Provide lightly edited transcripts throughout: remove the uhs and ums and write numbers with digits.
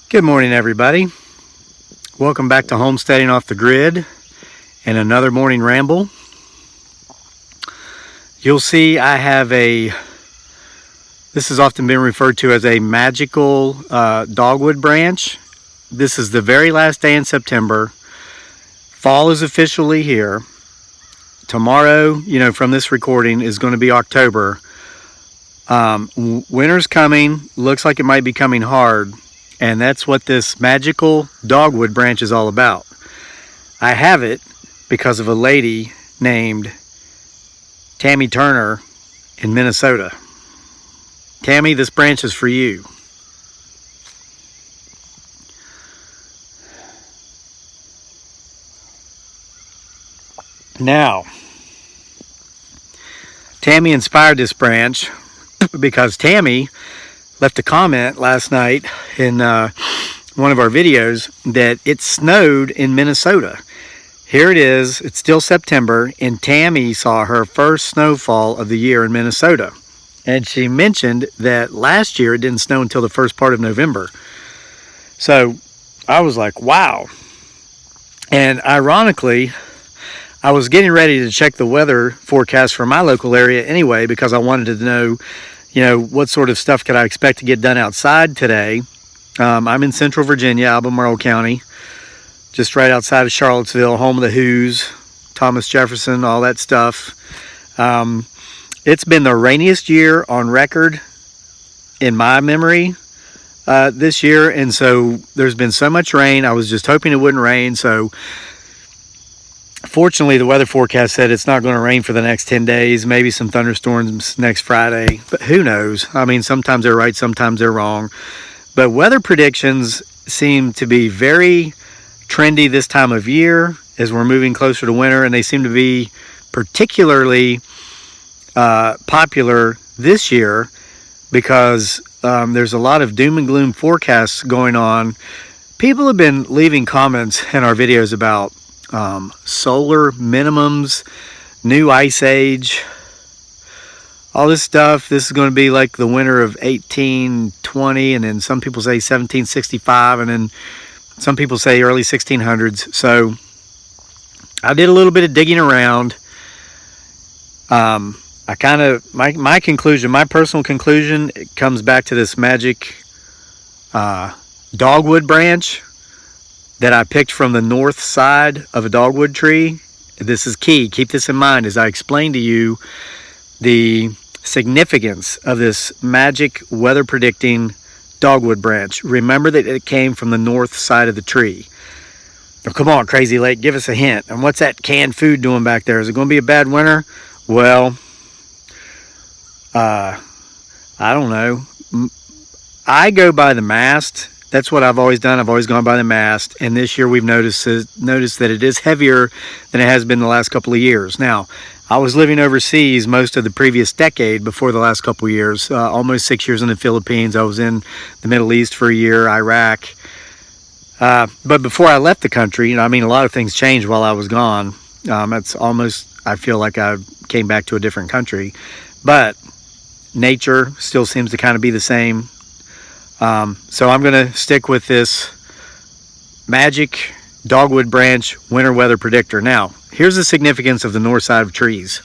Good morning, everybody. Welcome back to Homesteading Off the Grid and another morning ramble. You'll see I have this has often been referred to as a magical dogwood branch. This is the very last day in September. Fall is officially here. Tomorrow, from this recording, is going to be October. Winter's coming. Looks like it might be coming hard. And that's what this magical dogwood branch is all about. I have it because of a lady named Tammy Turner in Minnesota. Tammy, this branch is for you. Now, Tammy inspired this branch because Tammy left a comment last night in one of our videos that it snowed in Minnesota. Here it is, it's still September, and Tammy saw her first snowfall of the year in Minnesota. And she mentioned that last year it didn't snow until the first part of November. So I was like, wow. And ironically, I was getting ready to check the weather forecast for my local area anyway, because I wanted to know what sort of stuff could I expect to get done outside today. I'm in Central Virginia, Albemarle County, just right outside of Charlottesville, home of the Who's, Thomas Jefferson, all that stuff. It's been the rainiest year on record in my memory this year, and so there's been so much rain. I was just hoping it wouldn't rain, so fortunately, the weather forecast said it's not going to rain for the next 10 days, maybe some thunderstorms next Friday, but who knows? I mean, sometimes they're right, sometimes they're wrong. But weather predictions seem to be very trendy this time of year as we're moving closer to winter, and they seem to be particularly popular this year because there's a lot of doom and gloom forecasts going on. People have been leaving comments in our videos about solar minimums, new ice age, all this stuff. This is going to be like the winter of 1820, and then some people say 1765, and then some people say early 1600s. So I did a little bit of digging around. My conclusion, my personal conclusion, it comes back to this magic dogwood branch that I picked from the north side of a dogwood tree. This is key. Keep this in mind as I explain to you the significance of this magic weather predicting dogwood branch. Remember that it came from the north side of the tree. Now, come on, Crazy Lake, give us a hint. And what's that canned food doing back there? Is it going to be a bad winter? Well, I don't know. I go by the mast. That's what I've always done. I've always gone by the mast, and this year we've noticed that it is heavier than it has been the last couple of years. Now, I was living overseas most of the previous decade before the last couple of years, almost 6 years in the Philippines. I was in the Middle East for a year, Iraq. But before I left the country, a lot of things changed while I was gone. It's almost, I feel like I came back to a different country. But nature still seems to kind of be the same. So I'm going to stick with this magic dogwood branch winter weather predictor. Now, here's the significance of the north side of trees.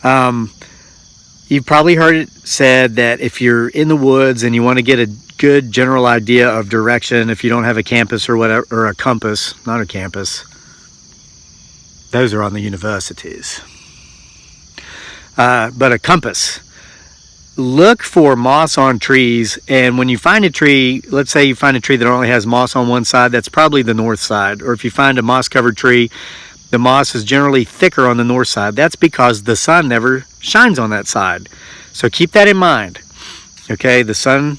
You've probably heard it said that if you're in the woods and you want to get a good general idea of direction, if you don't have a campus or whatever, or a compass, not a campus, those are on the universities, but a compass. Look for moss on trees, and when you find a tree, let's say you find a tree that only has moss on one side, that's probably the north side. Or if you find a moss-covered tree, the moss is generally thicker on the north side. That's because the sun never shines on that side. So keep that in mind. Okay, the sun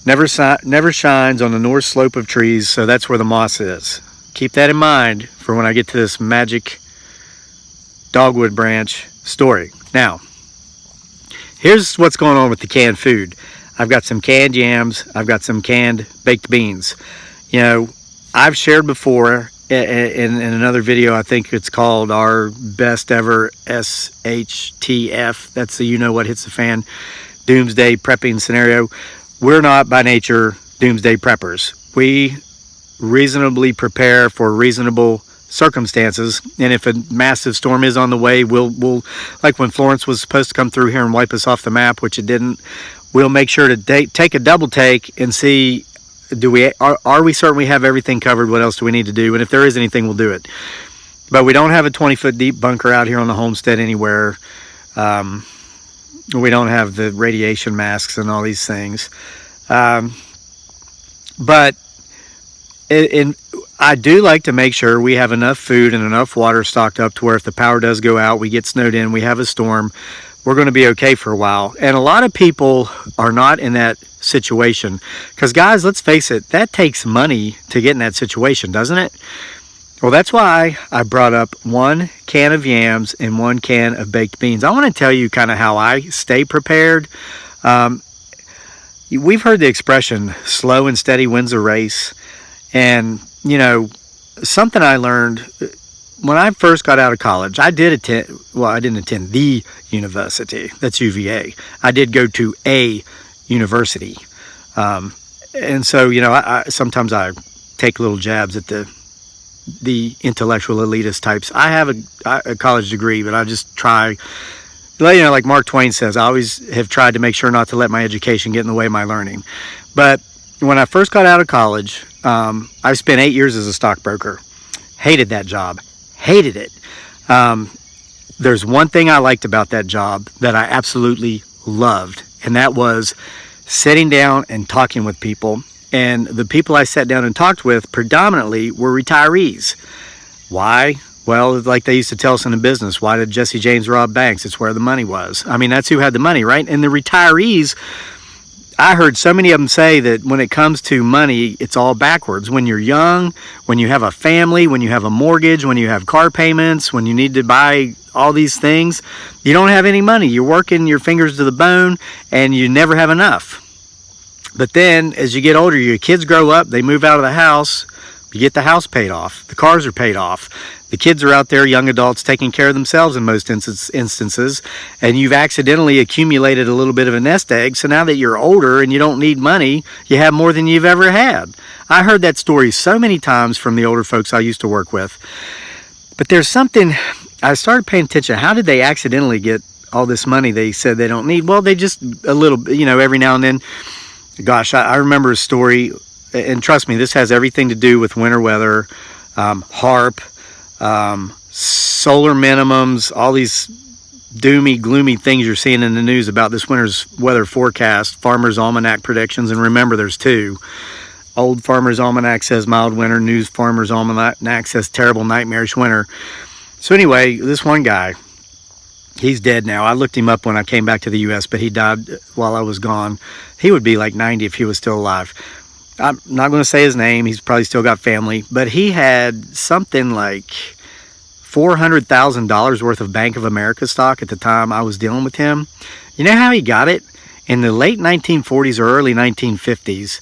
never shines on the north slope of trees, so that's where the moss is. Keep that in mind for when I get to this magic dogwood branch story. Now, here's what's going on with the canned food. I've got some canned yams. I've got some canned baked beans. I've shared before in another video, I think it's called our best ever SHTF. That's the what hits the fan doomsday prepping scenario. We're not by nature doomsday preppers. We reasonably prepare for reasonable circumstances, and if a massive storm is on the way, we'll like when Florence was supposed to come through here and wipe us off the map, which it didn't, we'll make sure to take a double take and see, are we certain we have everything covered? What else do we need to do? And if there is anything, we'll do it. But we don't have a 20-foot deep bunker out here on the homestead anywhere. We don't have the radiation masks and all these things. But I do like to make sure we have enough food and enough water stocked up to where if the power does go out, we get snowed in, we have a storm, we're going to be okay for a while. And a lot of people are not in that situation. Because guys, let's face it, that takes money to get in that situation, doesn't it? Well, that's why I brought up 1 can of yams and 1 can of baked beans. I want to tell you kind of how I stay prepared. We've heard the expression, slow and steady wins a race. And, you know, something I learned when I first got out of college, I didn't attend the university, that's UVA. I did go to a university. And so, you know, sometimes I take little jabs at the intellectual elitist types. I have a college degree, but I just try, you know, like Mark Twain says, I always have tried to make sure not to let my education get in the way of my learning. But when I first got out of college, I spent 8 years as a stockbroker. Hated that job. Hated it. There's one thing I liked about that job that I absolutely loved, and that was sitting down and talking with people. And the people I sat down and talked with predominantly were retirees. Why? Well, like they used to tell us in the business, why did Jesse James rob banks? It's where the money was. I mean, that's who had the money, right? And the retirees, I heard so many of them say that when it comes to money, it's all backwards. When you're young, when you have a family, when you have a mortgage, when you have car payments, when you need to buy all these things, you don't have any money. You're working your fingers to the bone and you never have enough. But then as you get older, your kids grow up, they move out of the house, you get the house paid off, the cars are paid off. The kids are out there, young adults, taking care of themselves in most instances, and you've accidentally accumulated a little bit of a nest egg. So now that you're older and you don't need money, you have more than you've ever had. I heard that story so many times from the older folks I used to work with. But there's something, I started paying attention. How did they accidentally get all this money they said they don't need? Well, they just a little, you know, every now and then. Gosh, I remember a story, and trust me, this has everything to do with winter weather, HAARP, solar minimums, all these doomy, gloomy things you're seeing in the news about this winter's weather forecast, Farmer's Almanac predictions, and remember there's 2. Old Farmer's Almanac says mild winter, new Farmer's Almanac says terrible, nightmarish winter. So anyway, this one guy, he's dead now. I looked him up when I came back to the U.S., but he died while I was gone. He would be like 90 if he was still alive. I'm not going to say his name. He's probably still got family. But he had something like $400,000 worth of Bank of America stock at the time I was dealing with him. You know how he got it? In the late 1940s or early 1950s,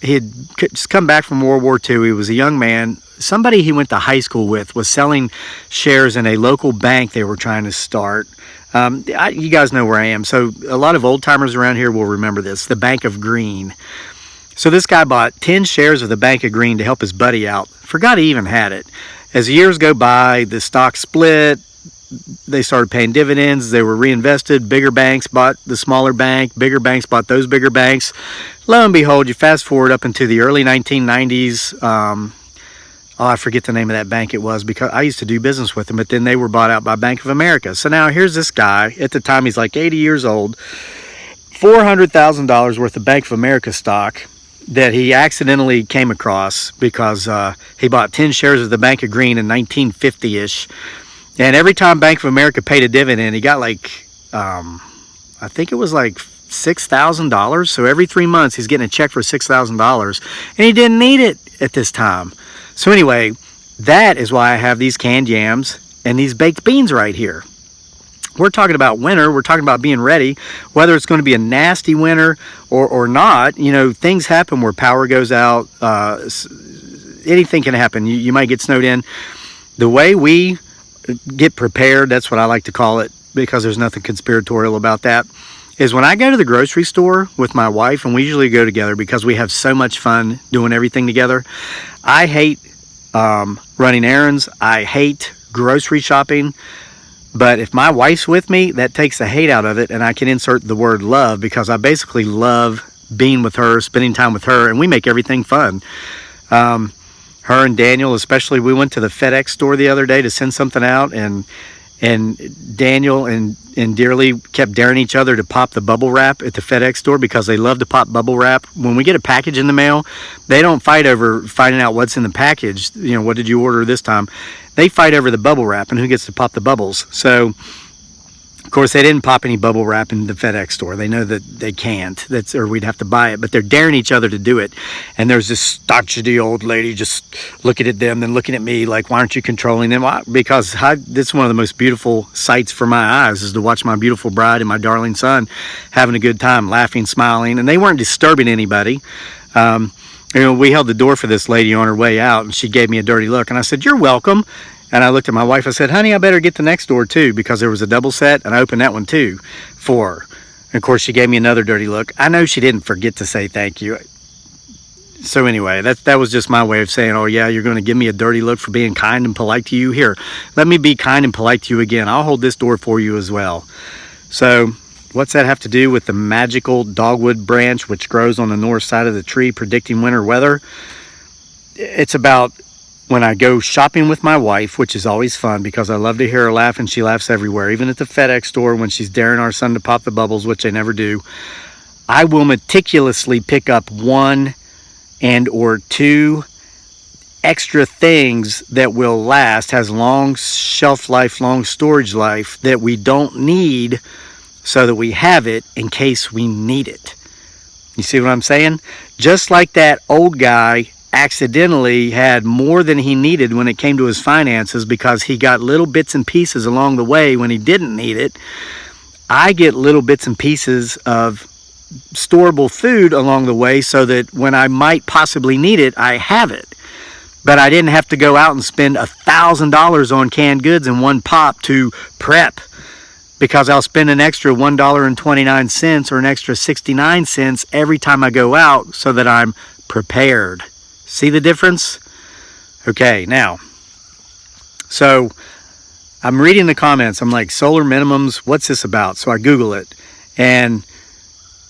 he had just come back from World War II. He was a young man. Somebody he went to high school with was selling shares in a local bank they were trying to start. You guys know where I am. So a lot of old timers around here will remember this, the Bank of Green. So this guy bought 10 shares of the Bank of Green to help his buddy out. Forgot he even had it. As years go by, the stock split. They started paying dividends. They were reinvested. Bigger banks bought the smaller bank. Bigger banks bought those bigger banks. Lo and behold, you fast forward up into the early 1990s. I forget the name of that bank it was because I used to do business with them, but then they were bought out by Bank of America. So now here's this guy. At the time, he's like 80 years old. $400,000 worth of Bank of America stock that he accidentally came across because he bought 10 shares of the Bank of Green in 1950-ish. And every time Bank of America paid a dividend, he got like, I think it was like $6,000. So every 3 months, he's getting a check for $6,000. And he didn't need it at this time. So anyway, that is why I have these canned yams and these baked beans right here. We're talking about winter. We're talking about being ready, whether it's going to be a nasty winter or not. You know, things happen where power goes out. Anything can happen. You might get snowed in. The way we get prepared, that's what I like to call it, because there's nothing conspiratorial about that, is when I go to the grocery store with my wife, and we usually go together because we have so much fun doing everything together. I hate running errands. I hate grocery shopping. But if my wife's with me, that takes the hate out of it, and I can insert the word love, because I basically love being with her, spending time with her, and we make everything fun. Her and Daniel, especially, we went to the FedEx store the other day to send something out, and Daniel and Dearly kept daring each other to pop the bubble wrap at the FedEx store, because they love to pop bubble wrap. When we get a package in the mail, they don't fight over finding out what's in the package. You know, what did you order this time? They fight over the bubble wrap and who gets to pop the bubbles. So, of course, they didn't pop any bubble wrap in the FedEx store. They know that they can't, or we'd have to buy it, but they're daring each other to do it. And there's this stodgy old lady just looking at them, then looking at me like, why aren't you controlling them? Why? Because this is one of the most beautiful sights for my eyes, is to watch my beautiful bride and my darling son having a good time, laughing, smiling, and they weren't disturbing anybody. You know, we held the door for this lady on her way out, and she gave me a dirty look, and I said, "You're welcome." And I looked at my wife, I said, "Honey, I better get the next door too," because there was a double set, and I opened that one too for her. And of course, she gave me another dirty look. I know she didn't forget to say thank you. So anyway, that was just my way of saying, oh yeah, you're going to give me a dirty look for being kind and polite to you? Here, let me be kind and polite to you again. I'll hold this door for you as well. So what's that have to do with the magical dogwood branch, which grows on the north side of the tree, predicting winter weather? It's about when I go shopping with my wife, which is always fun because I love to hear her laugh, and she laughs everywhere. Even at the FedEx store when she's daring our son to pop the bubbles, which they never do, I will meticulously pick up one and or two extra things that will last, has long shelf life, long storage life, that we don't need, so that we have it in case we need it. You see what I'm saying? Just like that old guy accidentally had more than he needed when it came to his finances because he got little bits and pieces along the way when he didn't need it. I get little bits and pieces of storable food along the way so that when I might possibly need it, I have it. But I didn't have to go out and spend $1,000 on canned goods in one pop to prep, because I'll spend an extra $1.29 or an extra 69 cents every time I go out so that I'm prepared. See the difference? Okay, now, so I'm reading the comments. I'm like, solar minimums, what's this about? So I Google it, and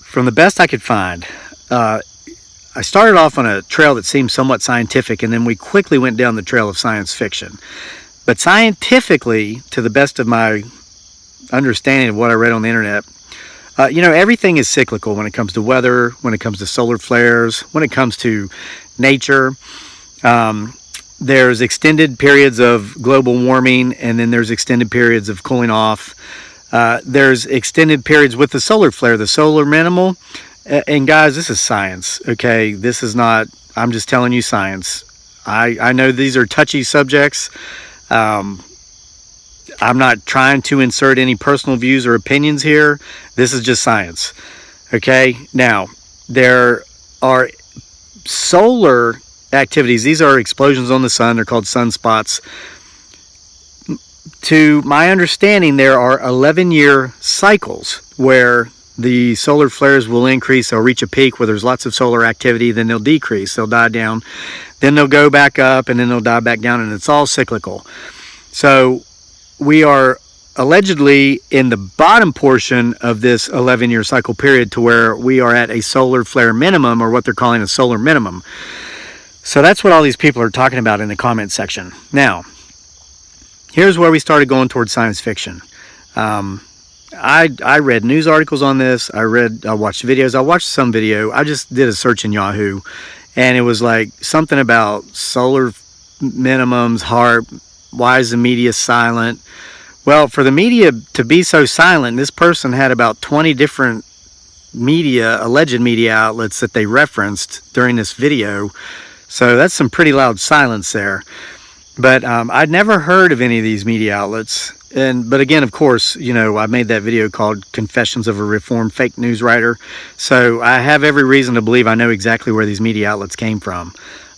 from the best I could find, I started off on a trail that seemed somewhat scientific, and then we quickly went down the trail of science fiction. But scientifically, to the best of my understanding of what I read on the internet, you know, everything is cyclical when it comes to weather, when it comes to solar flares, when it comes to nature. There's extended periods of global warming, and then there's extended periods of cooling off. There's extended periods with the solar flare, the solar minimal. And guys, this is science, okay? This is not, I'm just telling you science. I know these are touchy subjects. I'm not trying to insert any personal views or opinions here. This is just science, okay? Now, there are solar activities. These are explosions on the sun. They're called sunspots. To my understanding, there are 11-year cycles where the solar flares will increase. They'll reach a peak where there's lots of solar activity, then they'll decrease, they'll die down, then they'll go back up, and then they'll die back down, and it's all cyclical. So we are allegedly in the bottom portion of this 11-year cycle period, to where we are at a solar flare minimum, or what they're calling a solar minimum. So that's what all these people are talking about in the comment section. Now, here's where we started going towards science fiction. I read news articles on this. I watched videos. I watched some video. I just did a search in Yahoo, and it was like something about solar minimums, HAARP. Why is the media silent? Well, for the media to be so silent, this person had about 20 different alleged media outlets that they referenced during this video. So that's some pretty loud silence there. But I'd never heard of any of these media outlets. But again, of course, you know, I made that video called Confessions of a Reformed Fake News Writer. So I have every reason to believe I know exactly where these media outlets came from.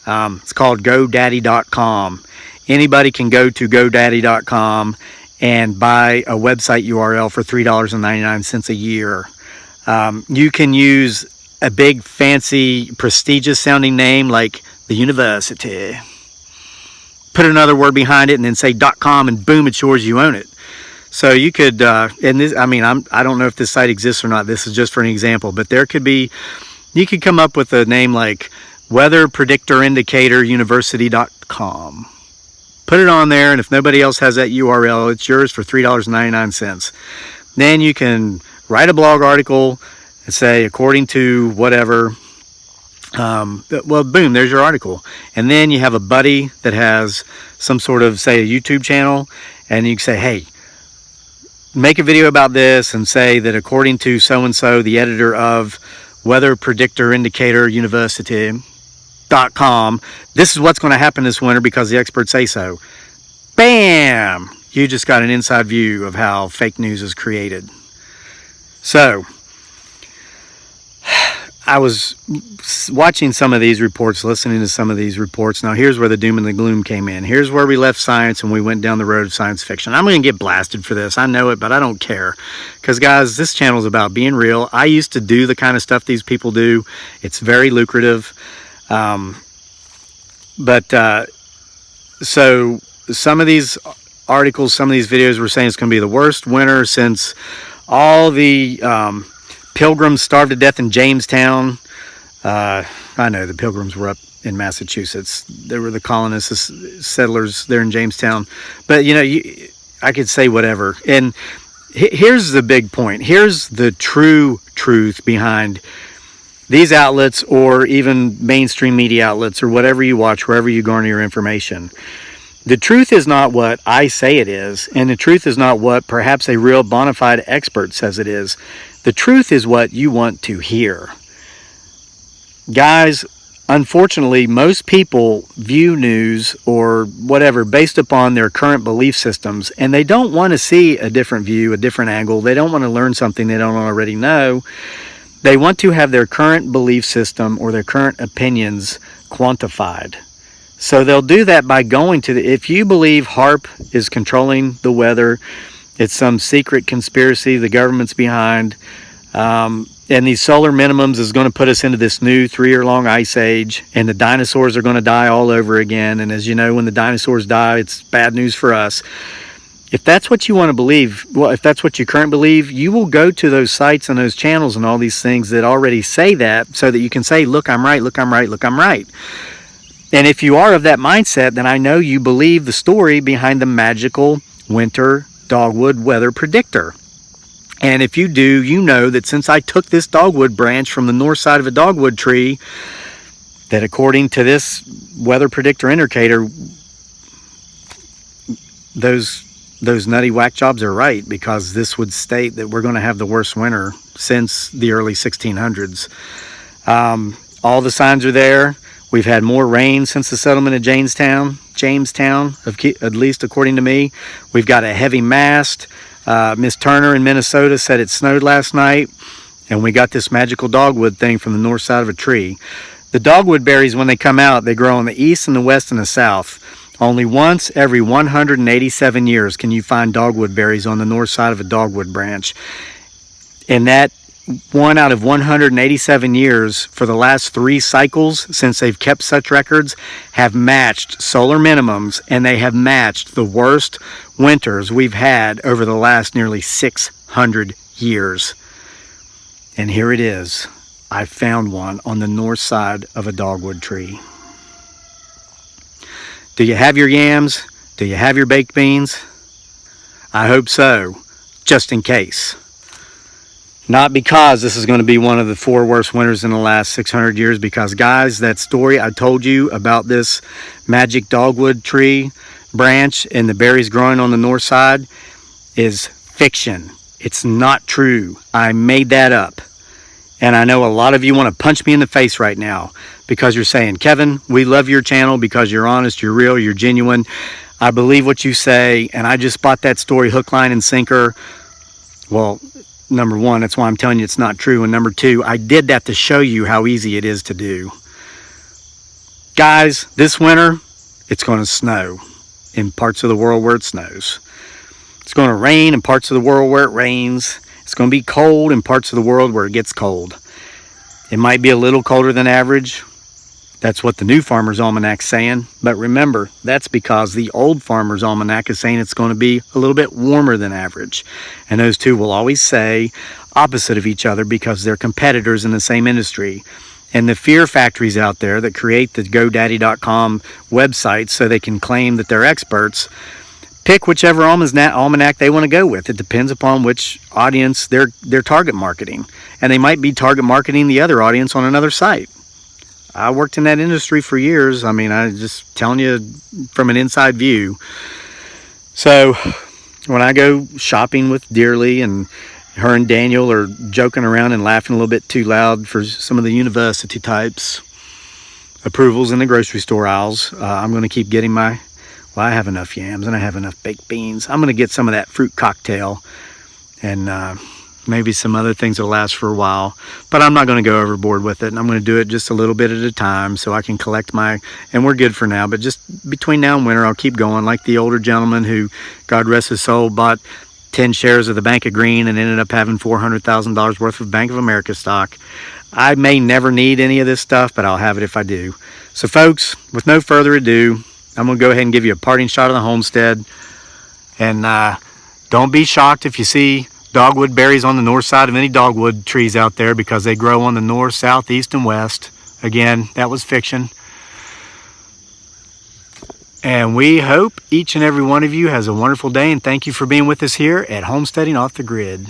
It's called GoDaddy.com. Anybody can go to GoDaddy.com and buy a website URL for $3.99 a year. You can use a big, fancy, prestigious sounding name like the university. Put another word behind it and then say .com, and boom, it's yours, you own it. So you could, and this, I mean, I don't know if this site exists or not. This is just for an example, but there could be, you could come up with a name like Weather Predictor Indicator University.com. Put it on there, and if nobody else has that URL, it's yours for $3.99. Then you can write a blog article and say, according to whatever, well, boom, there's your article. And then you have a buddy that has some sort of, say, a YouTube channel, and you can say, hey, make a video about this and say that according to so-and-so, the editor of Weather Predictor Indicator University.com, this is what's going to happen this winter because the experts say so. Bam! You just got an inside view of how fake news is created. So, I was watching some of these reports, listening to some of these reports. Now, here's where the doom and the gloom came in. Here's where we left science and we went down the road of science fiction. I'm going to get blasted for this. I know it, but I don't care. Because, guys, this channel is about being real. I used to do the kind of stuff these people do. It's very lucrative. So some of these articles, some of these videos were saying it's going to be the worst winter since all the Pilgrims starved to death in Jamestown. I know the Pilgrims were up in Massachusetts. They were the colonists, settlers there in Jamestown. But, you know, I could say whatever. And here's the big point. Here's the true truth behind these outlets, or even mainstream media outlets, or whatever you watch, wherever you garner your information. The truth is not what I say it is, and the truth is not what perhaps a real bona fide expert says it is. The truth is what you want to hear. Guys, unfortunately, most people view news or whatever based upon their current belief systems, and they don't want to see a different view, a different angle. They don't want to learn something they don't already know. They want to have their current belief system or their current opinions quantified. So they'll do that by going to if you believe HAARP is controlling the weather, it's some secret conspiracy the government's behind, and these solar minimums is going to put us into this new 3-year-long ice age, and the dinosaurs are going to die all over again. And as you know, when the dinosaurs die, it's bad news for us. If that's what you want to believe, well, if that's what you currently believe, you will go to those sites and those channels and all these things that already say that, so that you can say, look, I'm right, look, I'm right, look, I'm right. And if you are of that mindset, then I know you believe the story behind the magical winter dogwood weather predictor. And if you do, you know that since I took this dogwood branch from the north side of a dogwood tree, that according to this weather predictor indicator, those nutty whack jobs are right, because this would state that we're going to have the worst winter since the early 1600s. All the signs are there. We've had more rain since the settlement of Jamestown, at least according to me. We've got a heavy mast. Miss Turner in Minnesota said it snowed last night, and we got this magical dogwood thing from the north side of a tree. The dogwood berries, when they come out, they grow in the east and the west and the south. Only once every 187 years can you find dogwood berries on the north side of a dogwood branch. And that 1 out of 187 years for the last 3 cycles since they've kept such records have matched solar minimums, and they have matched the worst winters we've had over the last nearly 600 years. And here it is. I found one on the north side of a dogwood tree. Do you have your yams? Do you have your baked beans? I hope so, just in case. Not because this is going to be one of the 4 worst winters in the last 600 years, because, guys, that story I told you about this magic dogwood tree branch and the berries growing on the north side is fiction. It's not true. I made that up. And I know a lot of you want to punch me in the face right now because you're saying, Kevin, we love your channel because you're honest, you're real, you're genuine. I believe what you say, and I just bought that story hook, line, and sinker. Well, number 1, that's why I'm telling you it's not true. And number 2, I did that to show you how easy it is to do. Guys, this winter, it's going to snow in parts of the world where it snows. It's going to rain in parts of the world where it rains. It's going to be cold in parts of the world where it gets cold. It might be a little colder than average. That's what the New Farmer's Almanac's saying. But remember, that's because the Old Farmer's Almanac is saying it's going to be a little bit warmer than average. And those two will always say opposite of each other because they're competitors in the same industry. And the fear factories out there that create the GoDaddy.com websites so they can claim that they're experts, pick whichever almanac they want to go with. It depends upon which audience they're target marketing. And they might be target marketing the other audience on another site. I worked in that industry for years. I mean, I'm just telling you from an inside view. So when I go shopping with Dearly, and her and Daniel are joking around and laughing a little bit too loud for some of the university types approvals in the grocery store aisles, I'm going to keep getting I have enough yams and I have enough baked beans. I'm going to get some of that fruit cocktail and maybe some other things that'll last for a while, but I'm not going to go overboard with it. And I'm going to do it just a little bit at a time so I can collect and we're good for now, but just between now and winter, I'll keep going like the older gentleman who, God rest his soul, bought 10 shares of the Bank of Green and ended up having $400,000 worth of Bank of America stock. I may never need any of this stuff, but I'll have it if I do. So folks, with no further ado, I'm going to go ahead and give you a parting shot of the homestead. And don't be shocked if you see dogwood berries on the north side of any dogwood trees out there, because they grow on the north, south, east, and west. Again, that was fiction. And we hope each and every one of you has a wonderful day, and thank you for being with us here at Homesteading Off the Grid.